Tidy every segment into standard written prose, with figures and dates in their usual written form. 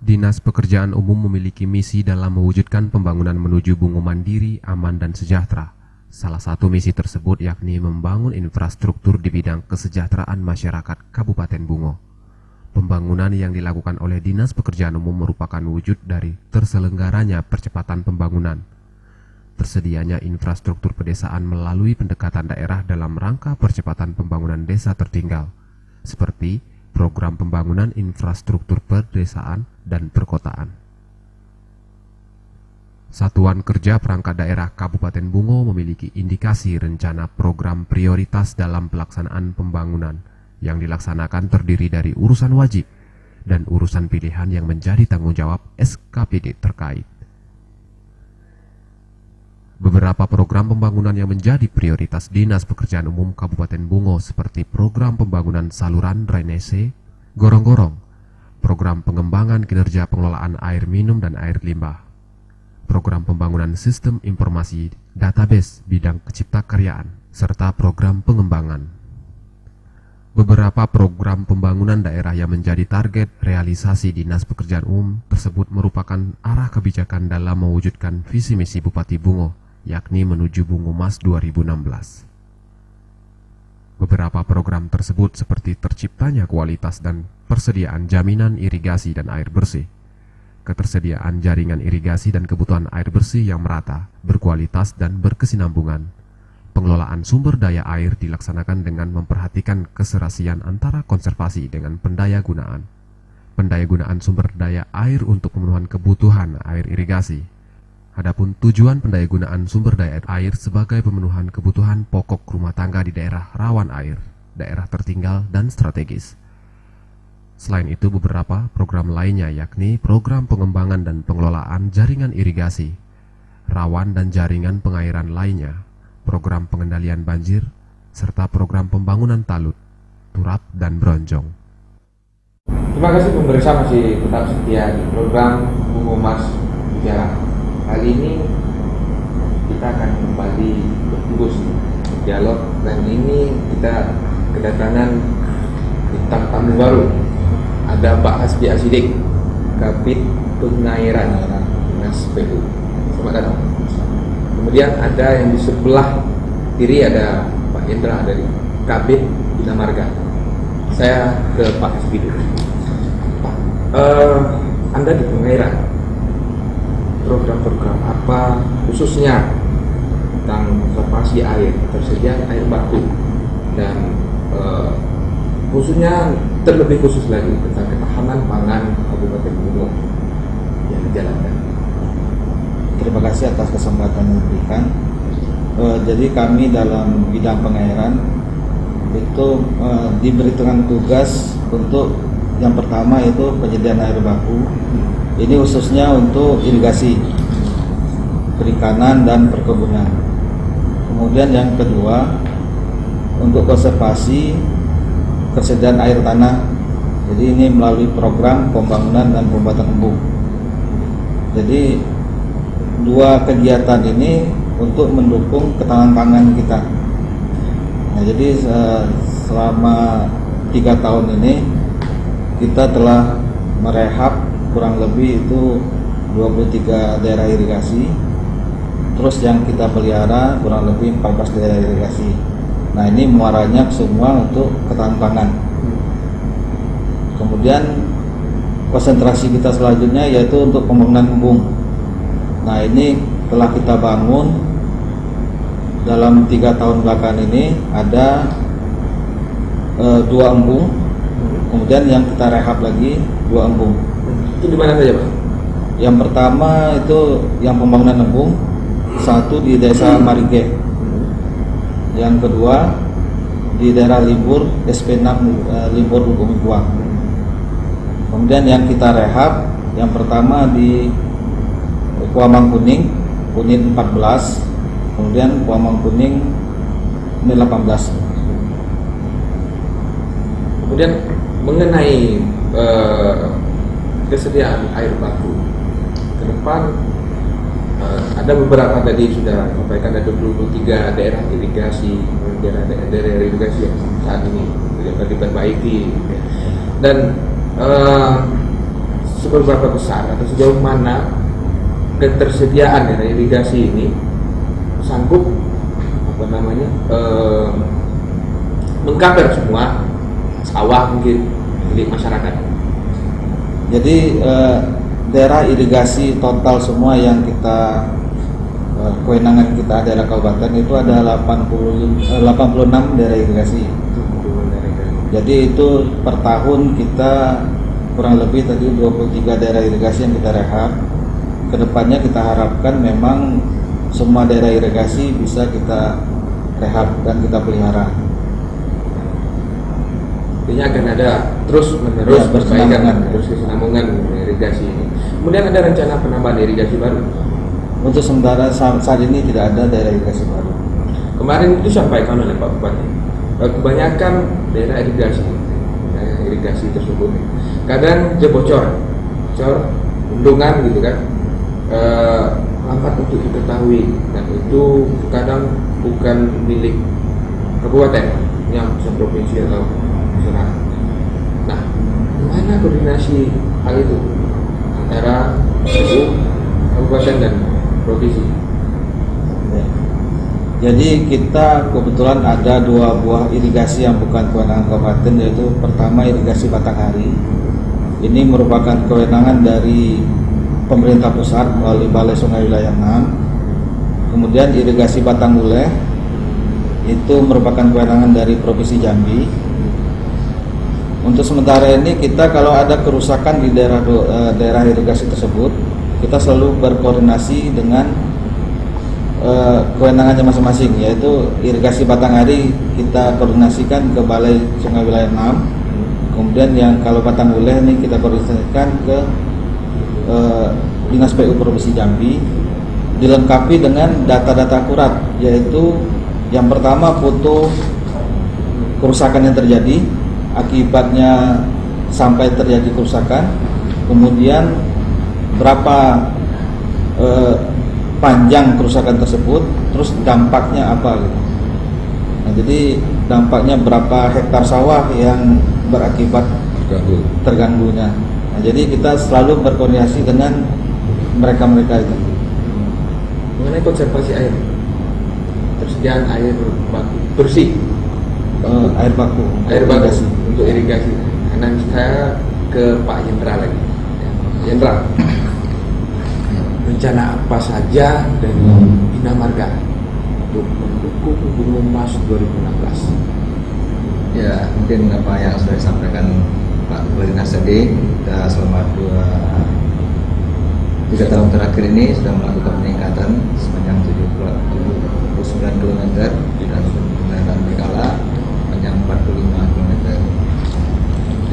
Dinas Pekerjaan Umum memiliki misi dalam mewujudkan pembangunan menuju Bungo mandiri, aman, dan sejahtera. Salah satu misi tersebut yakni membangun infrastruktur di bidang kesejahteraan masyarakat Kabupaten Bungo. Pembangunan yang dilakukan oleh Dinas Pekerjaan Umum merupakan wujud dari terselenggaranya percepatan pembangunan. Tersedianya infrastruktur pedesaan melalui pendekatan daerah dalam rangka percepatan pembangunan desa tertinggal, seperti program pembangunan infrastruktur pedesaan dan perkotaan. Satuan Kerja Perangkat Daerah Kabupaten Bungo memiliki indikasi rencana program prioritas dalam pelaksanaan pembangunan yang dilaksanakan terdiri dari urusan wajib dan urusan pilihan yang menjadi tanggung jawab SKPD terkait. Beberapa program pembangunan yang menjadi prioritas Dinas Pekerjaan Umum Kabupaten Bungo seperti program pembangunan saluran drainase, gorong-gorong, program pengembangan kinerja pengelolaan air minum dan air limbah, program pembangunan sistem informasi database bidang keciptakaryaan, serta program pengembangan. Beberapa program pembangunan daerah yang menjadi target realisasi Dinas Pekerjaan Umum tersebut merupakan arah kebijakan dalam mewujudkan visi misi Bupati Bungo, yakni menuju Bungo Mas 2016. Beberapa program tersebut seperti terciptanya kualitas dan persediaan jaminan irigasi dan air bersih, ketersediaan jaringan irigasi dan kebutuhan air bersih yang merata, berkualitas dan berkesinambungan. Pengelolaan sumber daya air dilaksanakan dengan memperhatikan keserasian antara konservasi dengan pendayagunaan. Pendayagunaan sumber daya air untuk pemenuhan kebutuhan air irigasi. Adapun tujuan pendayagunaan sumber daya air sebagai pemenuhan kebutuhan pokok rumah tangga di daerah rawan air, daerah tertinggal, dan strategis. Selain itu, beberapa program lainnya yakni program pengembangan dan pengelolaan jaringan irigasi, rawan dan jaringan pengairan lainnya, program pengendalian banjir, serta program pembangunan talut, turap, dan bronjong. Terima kasih pemirsa masih tetap setia di program Bungo Mas Bicara. Kali ini kita akan kembali berterus dialog, dan ini kita kedatangan bintang tamu baru. Ada Pak Hasbi Asidik, Kabid Pengairan Dinas PU. Selamat datang. Kemudian ada yang di sebelah kiri ada Pak Indra dari Kabid Bina Marga. Saya ke Pak Hasbi dulu. Pak, Anda di Pengairan, program-program apa khususnya tentang konservasi air, ketersediaan air baku, dan khususnya terlebih khusus lagi tentang ketahanan pangan Kabupaten Bungo yang dijalankan? Terima kasih atas kesempatan yang diberikan. Jadi kami dalam bidang pengairan itu diberi tugas untuk yang pertama itu penyediaan air baku. Ini khususnya untuk irigasi, perikanan, dan perkebunan. Kemudian yang kedua, untuk konservasi ketersediaan air tanah. Jadi ini melalui program pembangunan dan pembuatan embung. Jadi dua kegiatan ini untuk mendukung ketahanan pangan kita. Nah, jadi selama 3 tahun ini kita telah merehab kurang lebih itu 23 daerah irigasi. Terus yang kita pelihara kurang lebih 14 daerah irigasi. Nah, ini muaranya semua untuk ketahanan pangan. Kemudian konsentrasi kita selanjutnya yaitu untuk pembangunan embung. Nah, ini telah kita bangun dalam 3 tahun belakangan ini ada 2 embung. Kemudian yang kita rehab lagi 2 embung. Itu di mana saja, Pak? Yang pertama itu yang pembangunan embung, satu di Desa Marige. Yang kedua di daerah Limbur, SP6 Limbur Bumi Buang. Kemudian yang kita rehab, yang pertama di Kuamang Kuning, unit 14. Kemudian Kuamang Kuning unit 18. Kemudian mengenai kesediaan air baku ke depan, ada beberapa tadi sudah sampaikan ada 23 daerah irigasi, daerah irigasi yang saat ini dapat diperbaiki, dan seberapa besar atau sejauh mana ketersediaan daerah irigasi ini sanggup mengcover semua sawah mungkin milik masyarakat. Jadi daerah irigasi total semua yang kita kewenangan kita daerah kabupaten itu ada 86 daerah irigasi. Jadi itu per tahun kita kurang lebih tadi 23 daerah irigasi yang kita rehab. Kedepannya kita harapkan memang semua daerah irigasi bisa kita rehab dan kita pelihara. Artinya akan ada terus menerus Ya, perbaikan, terus kesinambungan irigasi ini. Kemudian ada rencana penambahan irigasi baru. Untuk sementara saat ini tidak ada daerah irigasi baru. Kemarin itu disampaikan oleh Pak Bupati, kebanyakan daerah irigasi tersebut kadang dia bocor bendungan gitu kan, lambat untuk diketahui, dan itu kadang bukan milik kabupaten, yang provinsi atau nasional. Nah, gimana koordinasi hal itu antara kabupaten dan provinsi? Jadi kita kebetulan ada 2 buah irigasi yang bukan kewenangan kabupaten, yaitu pertama irigasi Batanghari. Ini merupakan kewenangan dari pemerintah pusat melalui Balai Sungai Wilayah 6. Kemudian irigasi Batangguleh itu merupakan kewenangan dari Provinsi Jambi. Untuk sementara ini kita kalau ada kerusakan di daerah irigasi tersebut, kita selalu berkoordinasi dengan kewenangannya masing-masing, yaitu irigasi Batanghari kita koordinasikan ke Balai Sungai Wilayah 6. Kemudian yang kalau Batangguleh ini kita koordinasikan ke Dinas PU Provinsi Jambi, dilengkapi dengan data-data akurat, yaitu yang pertama foto kerusakan yang terjadi, akibatnya sampai terjadi kerusakan, kemudian berapa panjang kerusakan tersebut, terus dampaknya apa gitu. Nah, jadi dampaknya berapa hektar sawah yang berakibat terganggunya. Nah, jadi kita selalu berkoordinasi dengan mereka-mereka itu. Mengenai konservasi air, tersediaan air baku bersih, Air baku untuk irigasi. Karena saya ke Pak Jenderal lagi, Jenderal. Rencana apa saja dari Bina Marga untuk mendukung Gunung Mas 2016? Ya, mungkin apa yang sudah disampaikan Pak Kepala Dinas tadi, kita selama 3 tahun terakhir ini sudah melakukan peningkatan sepanjang 79 km dan pembenahan Bekala sepanjang 45 km.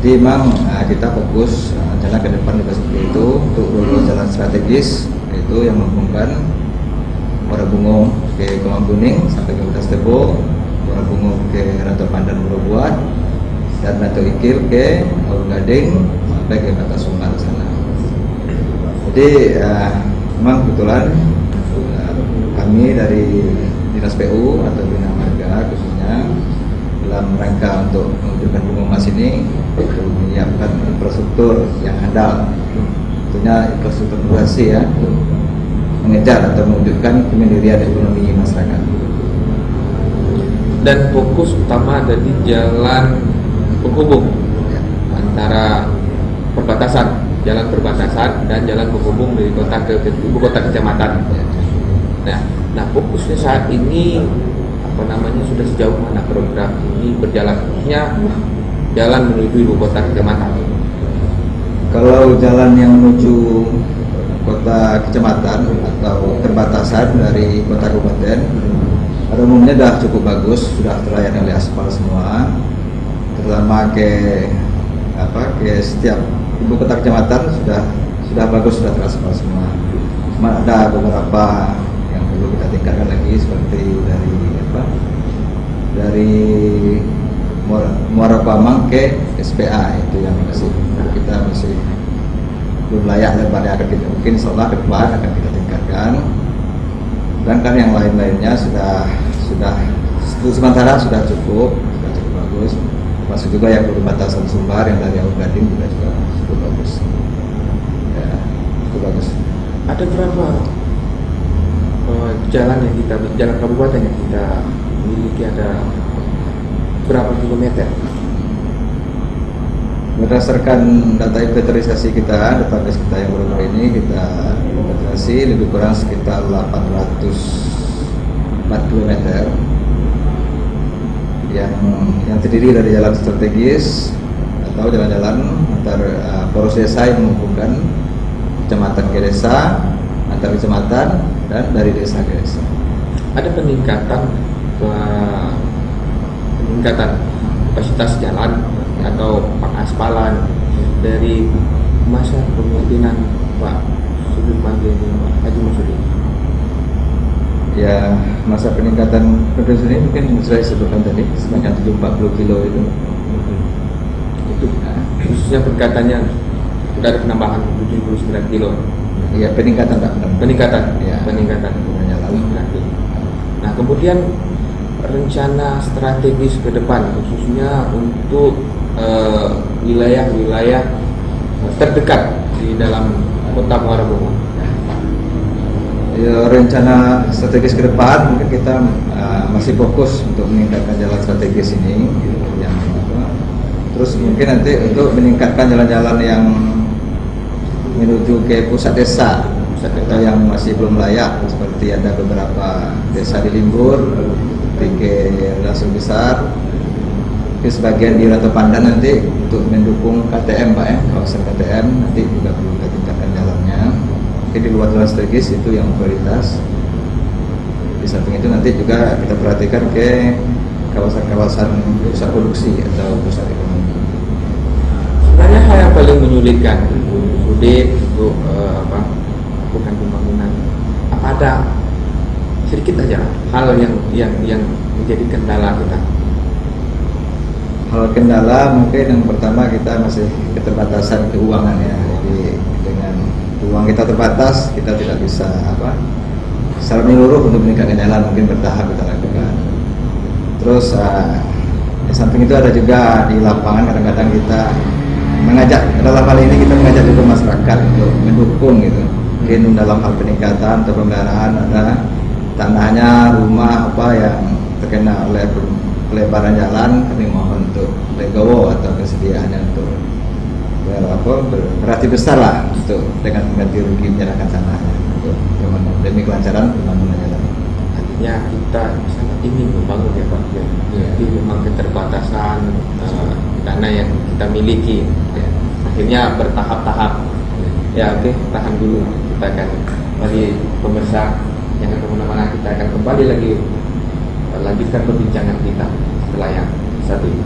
Jadi memang kita fokus rencana ke depan juga seperti itu untuk jalan strategis, yaitu yang menghubungkan Muara Bungo ke Kolam Kuning sampai ke Udas Tebo, Muara Bungo ke Rantau Pandan Borobuan, dan Rantau Ikil ke Aur Gading sampai ke Batas Sumbar sana. Jadi memang kebetulan kami dari Dinas PU atau Bina Marga khususnya dalam rangka untuk mewujudkan Gunung Mas ini untuk menyiapkan infrastruktur yang handal, tentunya infrastruktur durasi ya, untuk mengejar atau mewujudkan kemandirian ekonomi masyarakat. Dan fokus utama ada di jalan penghubung antara jalan perbatasan dan jalan penghubung dari kota ke ibu kota kecamatan. Nah, fokusnya saat ini sudah sejauh mana program ini berjalan? Jalan menuju ibu kota kecamatan. Kalau jalan yang menuju kota kecamatan atau perbatasan dari kota kabupaten, pada umumnya sudah cukup bagus, sudah terlayani oleh aspal semua, terutama ke setiap ibu kota kecamatan sudah bagus, sudah teraspal semua. Cuma ada beberapa yang perlu kita tingkatkan lagi, seperti dari Muara Pamang ke SPA, itu yang kita masih belum layak, dan pada akan kita mungkin insyaallah ke depan akan kita tingkatkan. Dan kan yang lain-lainnya sudah sementara sudah cukup bagus. Masuk juga yang berbatasan Sumbar yang dari Aur Gading juga cukup bagus. ada berapa jalan kabupaten yang kita miliki, ada berapa kilometer? Berdasarkan data inventarisasi kita, database kita yang baru ini kita inventarisasi lebih kurang sekitar 804 km yang terdiri dari jalan strategis atau jalan-jalan antar poros desa yang menghubungkan kecamatan ke desa, antar kecamatan, dan dari desa ke desa. Ada peningkatan kapasitas jalan atau pengaspalan dari masa kepemimpinan Pak Sudirman Haji Masudi? Ya, masa peningkatan produksi ini mungkin saya sebutkan tadi sebanyak 740 kilo itu. Itu khususnya peningkatannya sudah ada penambahan 79 kilo. Iya, peningkatan Pak. Peningkatan. Ya, peningkatan. Nah, kemudian rencana strategis ke depan khususnya untuk wilayah-wilayah terdekat di dalam Kota Muara Bungo. Ya, rencana strategis ke depan mungkin kita masih fokus untuk meningkatkan jalan strategis ini yang terus mungkin nanti untuk meningkatkan jalan-jalan yang menuju ke pusat desa atau yang masih belum layak, seperti ada beberapa desa di Limbur, ke Rasul Besar, ke sebagian di Ratu Pandan nanti untuk mendukung KTM Pak ya, kawasan KTM nanti juga perlu kita tingkatkan jalannya. Oke, di luar jalan strategis itu yang prioritas. Di samping itu nanti juga kita perhatikan ke kawasan-kawasan pusat produksi atau pusat ekonomi. Sebenarnya hal yang paling menyulitkan sulit untuk bukan pembangunan. Apa ada sedikit aja hal yang menjadi kendala kita? Hal kendala mungkin yang pertama kita masih keterbatasan keuangan ya. Jadi dengan uang kita terbatas, kita tidak bisa secara menyeluruh untuk meningkatkan jalan, mungkin bertahap kita lakukan. Terus di samping itu ada juga di lapangan kadang-kadang kita mengajak, dalam hal ini kita mengajak juga masyarakat untuk mendukung gitu. Mungkin dalam hal peningkatan atau pemeliharaan ada tanahnya, rumah yang terkena oleh pelebaran jalan, kami mohon untuk legowo atau kesediaannya untuk berarti besar lah untuk dengan mengganti rugi menyerahkan tanahnya untuk demi kelancaran pembangunan jalan. Artinya kita sangat ingin membangun ya Pak. Jadi memang keterbatasan dana yang kita miliki. Akhirnya bertahap-tahap. Ya oke, tahan dulu. Kita akan bagi pemirsa yang kemana-mana, kita akan kembali lagi lanjutkan perbincangan kita setelah yang satu ini.